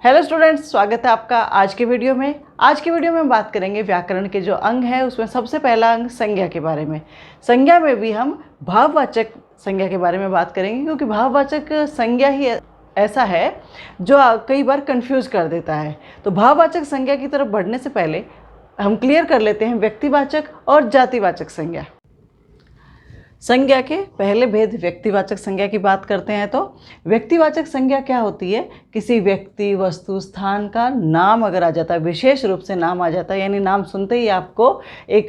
Hello students, स्वागत है आपका आज के वीडियो में। आज के वीडियो में हम बात करेंगे व्याकरण के जो अंग है उसमें सबसे पहला अंग संज्ञा के बारे में। संज्ञा में भी हम भाववाचक संज्ञा के बारे में बात करेंगे, क्योंकि भाववाचक संज्ञा ही ऐसा है जो कई बार कंफ्यूज कर देता है। तो भाववाचक संज्ञा की तरफ बढ़ने से पहले हम क्लियर कर लेते हैं व्यक्तिवाचक और जातिवाचक संज्ञा। संज्ञा के पहले भेद व्यक्तिवाचक संज्ञा की बात करते हैं। तो व्यक्तिवाचक संज्ञा क्या होती है? किसी व्यक्ति, वस्तु, स्थान का नाम अगर आ जाता है, विशेष रूप से नाम आ जाता है, यानी नाम सुनते ही आपको एक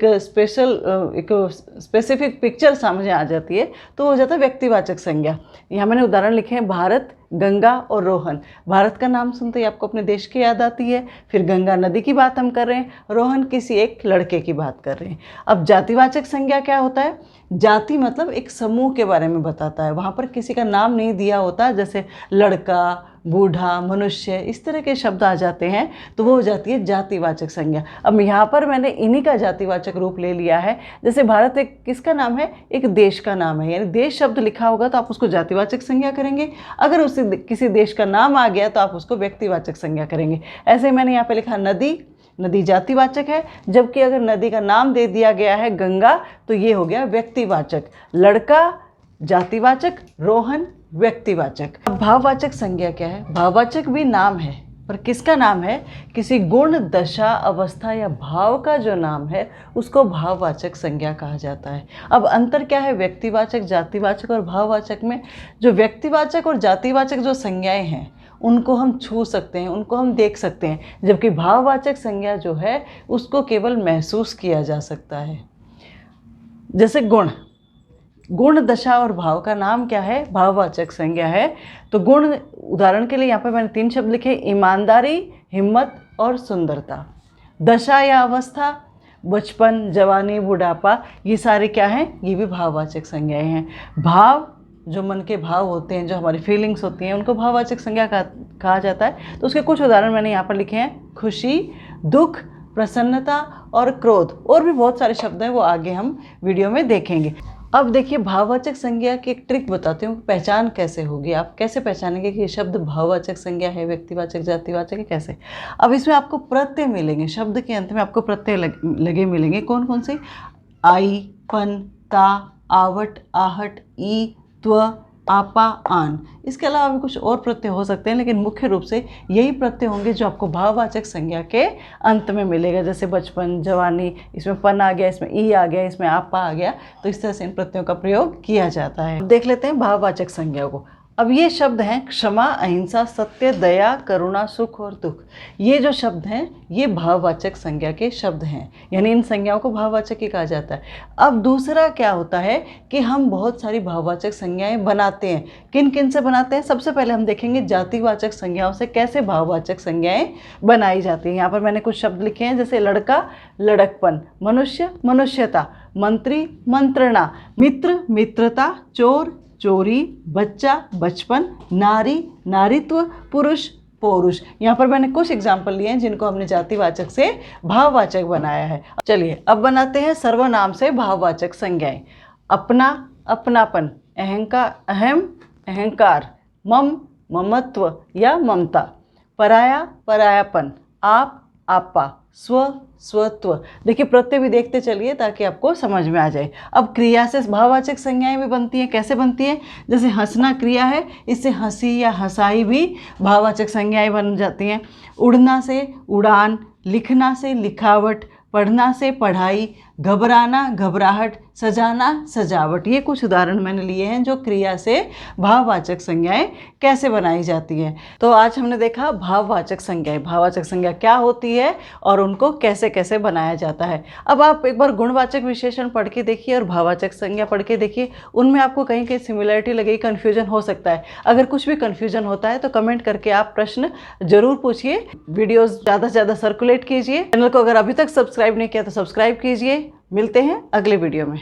स्पेसिफिक पिक्चर समझ आ जाती है, तो हो जाता है व्यक्तिवाचक संज्ञा। यहाँ मैंने उदाहरण लिखे हैं, भारत, गंगा और रोहन। भारत का नाम सुनते ही आपको अपने देश की याद आती है। फिर गंगा नदी की बात हम कर रहे हैं, रोहन किसी एक लड़के की बात कर रहे हैं। अब जातिवाचक संज्ञा क्या होता है? जाति मतलब एक समूह के बारे में बताता है, वहाँ पर किसी का नाम नहीं दिया होता, जैसे लड़का, बूढ़ा, मनुष्य, इस तरह के शब्द आ जाते हैं तो वो हो जाती है जातिवाचक संज्ञा। अब यहाँ पर मैंने इन्हीं का जातिवाचक रूप ले लिया है। जैसे भारत एक किसका नाम है? एक देश का नाम है, यानी देश शब्द लिखा होगा तो आप उसको जातिवाचक संज्ञा करेंगे। अगर उसे किसी देश का नाम आ गया तो आप उसको व्यक्तिवाचक संज्ञा करेंगे। ऐसे मैंने यहाँ पे लिखा नदी, नदी जातिवाचक है, जबकि अगर नदी का नाम दे दिया गया है गंगा तो ये हो गया व्यक्तिवाचक। लड़का जातिवाचक, रोहन व्यक्तिवाचक। अब भाववाचक संज्ञा क्या है? भाववाचक भी नाम है, पर किसका नाम है? किसी गुण, दशा, अवस्था या भाव का जो नाम है उसको भाववाचक संज्ञा कहा जाता है। अब अंतर क्या है व्यक्तिवाचक, जातिवाचक और भाववाचक में? जो व्यक्तिवाचक और जातिवाचक जो संज्ञाएं हैं उनको हम छू सकते हैं, उनको हम देख सकते हैं, जबकि भाववाचक संज्ञा जो है उसको केवल महसूस किया जा सकता है। जैसे गुण, गुण, दशा और भाव का नाम क्या है? भाववाचक संज्ञा है। तो गुण, उदाहरण के लिए यहाँ पर मैंने 3 शब्द लिखे, ईमानदारी, हिम्मत और सुंदरता। दशा या अवस्था, बचपन, जवानी, बुढ़ापा, ये सारे क्या हैं? ये भी भाववाचक संज्ञाएं हैं। भाव, जो मन के भाव होते हैं, जो हमारी फीलिंग्स होती हैं, उनको भाववाचक संज्ञा कहा जाता है। तो उसके कुछ उदाहरण मैंने यहाँ पर लिखे हैं, खुशी, दुख, प्रसन्नता और क्रोध। और भी बहुत सारे शब्द हैं, वो आगे हम वीडियो में देखेंगे। अब देखिए, भाववाचक संज्ञा की एक ट्रिक बताती हूँ, पहचान कैसे होगी, आप कैसे पहचानेंगे कि ये शब्द भाववाचक संज्ञा है, व्यक्तिवाचक, जातिवाचक है, कैसे? अब इसमें आपको प्रत्यय मिलेंगे, शब्द के अंत में आपको प्रत्यय लगे मिलेंगे। कौन कौन से? आई, पन, ता, आवट, आहट, ई, त्व, आपा, आन। इसके अलावा भी कुछ और प्रत्यय हो सकते हैं, लेकिन मुख्य रूप से यही प्रत्यय होंगे जो आपको भाववाचक संज्ञा के अंत में मिलेगा। जैसे बचपन, जवानी, इसमें पन आ गया, इसमें ई आ गया, इसमें आपा आ गया, तो इस तरह से इन प्रत्ययों का प्रयोग किया जाता है। देख लेते हैं भाववाचक संज्ञा को। अब ये शब्द हैं क्षमा, अहिंसा, सत्य, दया, करुणा, सुख और दुख। ये जो शब्द हैं ये भाववाचक संज्ञा के शब्द हैं, यानी इन संज्ञाओं को भाववाचक ही कहा जाता है। अब दूसरा क्या होता है कि हम बहुत सारी भाववाचक संज्ञाएं बनाते हैं। किन किन से बनाते हैं? सबसे पहले हम देखेंगे जातिवाचक संज्ञाओं से कैसे भाववाचक संज्ञाएं बनाई जाती हैं। यहाँ पर मैंने कुछ शब्द लिखे हैं, जैसे लड़का, लड़कपन, मनुष्य, मनुष्यता, मंत्री, मंत्रणा, मित्र, मित्रता, चोर, चोरी, बच्चा, बचपन, नारी, नारीत्व, पुरुष, पौरुष। यहाँ पर मैंने कुछ एग्जाम्पल लिए हैं जिनको हमने जातिवाचक से भाववाचक बनाया है। चलिए अब बनाते हैं सर्वनाम से भाववाचक संज्ञाएं। अपना, अपनापन, अहंकार, अहम, अहंकार, मम, ममत्व या ममता, पराया, परायापन, आप, आपा, स्व, स्वत्व। देखिए प्रत्यय भी देखते चलिए ताकि आपको समझ में आ जाए। अब क्रिया से भाववाचक संज्ञाएं भी बनती हैं। कैसे बनती हैं? जैसे हंसना क्रिया है, इससे हंसी या हंसाई भी भाववाचक संज्ञाएं बन जाती हैं। उड़ना से उड़ान, लिखना से लिखावट, पढ़ना से पढ़ाई, घबराना, घबराहट, सजाना, सजावट। ये कुछ उदाहरण मैंने लिए हैं जो क्रिया से भाववाचक संज्ञाएं कैसे बनाई जाती हैं। तो आज हमने देखा भाववाचक संज्ञाएं, भाववाचक संज्ञा क्या होती है और उनको कैसे कैसे बनाया जाता है। अब आप एक बार गुणवाचक विशेषण पढ़ के देखिए और भाववाचक संज्ञा पढ़ के देखिए, उनमें आपको कहीं कहीं सिमिलरिटी लगेगी, कन्फ्यूजन हो सकता है। अगर कुछ भी कन्फ्यूजन होता है तो कमेंट करके आप प्रश्न जरूर पूछिए। वीडियोज़ ज़्यादा से ज़्यादा सर्कुलेट कीजिए। चैनल को अगर अभी तक सब्सक्राइब नहीं किया तो सब्सक्राइब कीजिए। मिलते हैं अगले वीडियो में।